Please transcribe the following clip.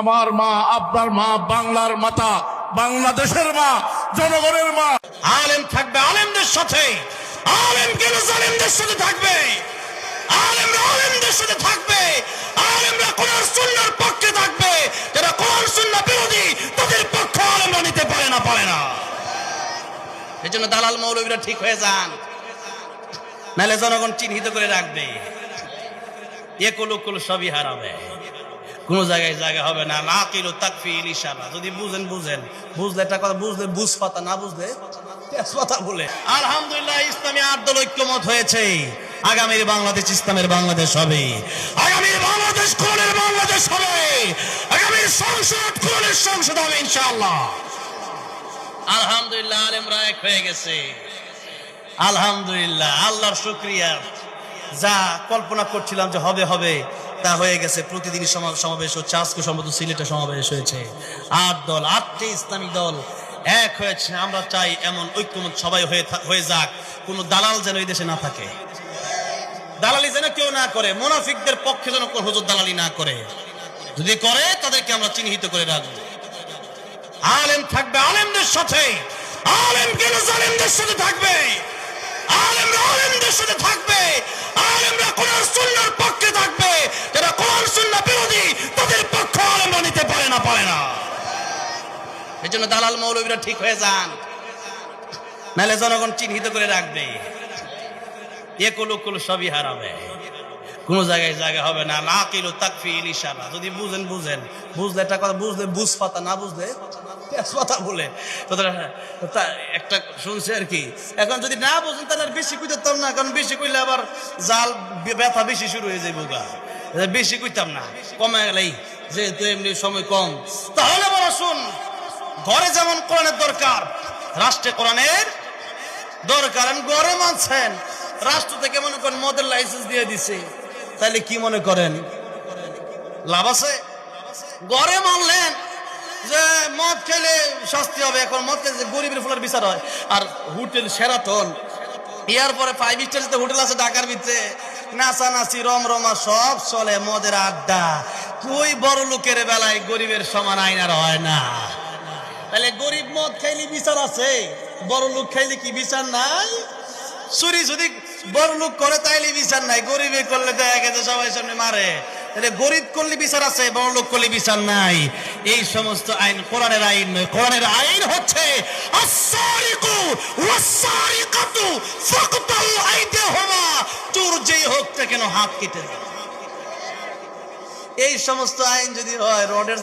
আমার মা, আপনার মা, বাংলার মাতা, বাংলাদেশের মা, জনগণের মা। আলেম থাকবে আলেমদের সাথে, আলেম কেন জালেমদের সাথে থাকবে? আলেমরা আলেমদের সাথে থাকবে, আলেমরা কোরআন সুন্নাহর পক্ষে থাকবে। যারা কোরআন সুন্নাহ বিরোধী তাদের পক্ষ আলেমরা নিতে পারে না। এজন্য দালাল মৌলবীরা ঠিক হয়ে যান, নাহলে জনগণ চিহ্নিত করে রাখবে। একুল উকুল সবই হারাবে, কোন জায়গায় জায়গা হবে না। লাকিল তাকফিল ইশারা, যদি বুঝেন বুঝলে একটা কথা, বুঝলে বুঝ পাতা, না বুঝলে তেজপাতা বলে। আলহামদুলিল্লাহ, ইসলামী আটদল ঐক্যমত হয়েছে। আগামীর বাংলাদেশ ইসলামের বাংলাদেশ হবে, আগামীর বাংলাদেশ কোরআনের বাংলাদেশ হবে, আগামীর সংসদ কোরআনের সংসদ হবে ইনশাআল্লাহ। আলহামদুলিল্লাহ, আলেমরা এক হয়ে গেছে। আলহামদুলিল্লাহ, আল্লাহর শুকরিয়া। যা কল্পনা করছিলাম যে হবে তা হয়ে গেছে। প্রতিদিনই সমাবেশ হচ্ছে। আজকে সম্ভবত সিলেটে সমাবেশ হয়েছে। 8 দল, 8টি ইসলামিক দল এক হয়েছে। আমরা চাই এমন ঐক্যমত সবাই হয়ে যাক। কোন দালাল যেন এই দেশে না থাকে, দালালি যেন কেউ না করে, মুনাফিকদের পক্ষে যেন কোন হুজুর দালালি না করে। যদি করে তাদেরকে আমরা চিহ্নিত করে রাখবো। আলেম থাকবে আলেমদের সাথে, আলেম কেন জালেমদের সাথে থাকবে? আলেমরা আলেমদের সাথে থাকবে, আলেমরা কোরআন সুন্নাহর পক্ষে থাকবে। যারা কোরআন সুন্নাহ বিরোধী তাদের পক্ষ আলেমরা নিতে পারে না। এজন্য দালাল মৌলবীরা ঠিক হয়ে যান, নাহলে জনগণ চিহ্নিত করে রাখবে। একুল উকুল সবই হারাবে, কোন জায়গায় জায়গা হবে না। লাকিল তাকফিল ইশারা, যদি বুঝেন বুঝলে একটা কথা, বুঝলে বুঝ পাতা, না বুঝলে তেজপাতা বলে। একটা শুনছে আর কি। এখন যদি না বুঝেন তাহলে বেশি কইতাম না, কারণ বেশি কইলে আবার জাল ব্যথা বেশি শুরু হয়ে যাবে। বেশি কইতাম না, কমে গেলেই, যেহেতু এমনি সময় কম। তাহলে বলা শুন, ঘরে যেমন কোরআনের দরকার, রাষ্ট্রে কোরআনের দরকার। আমি ঘরে মানছেন, রাষ্ট্র থেকে মনে করেন মদের লাইসেন্স দিয়ে দিছে, তাহলে কি মনে করেন লাভ আছে? ঘরে মানলেন যে মদ খেলে শাস্তি হবে, এখন মদ খেলে গরিবের ফুলের বিচার হয়। আর হোটেল সেরাটন, ইয়ার পরে 5 স্টার যে হোটেল আছে ঢাকার ভিতরে, নাচানাচি রমরমা সব চলে, মদের আড্ডা। কই বড় লোকের বেলায় গরিবের সমান আইন আর হয় না। তাহলে গরিব মদ খাইলে বিচার আছে, বড় লোক খাইলে কি বিচার নাই? চুরি যদি বড় লোক করে তাইলে বিচার নাই, গরিবে করলে তো একে সবাই সামনে মারে। তাহলে গরিব করলে বিচার আছে, বড় লোক করলে বিচার নাই। এই সমস্ত আইন কোরআনের আইন নয়। কোরআনের আইন হচ্ছে আস-সারিকু ওয়াস-সারিকাতু ফাকতাউ আইদিহুমা, চোর যেই হোক না কেন হাত কেটে দেয়। এই সমস্ত আইন যদি হয়, রডের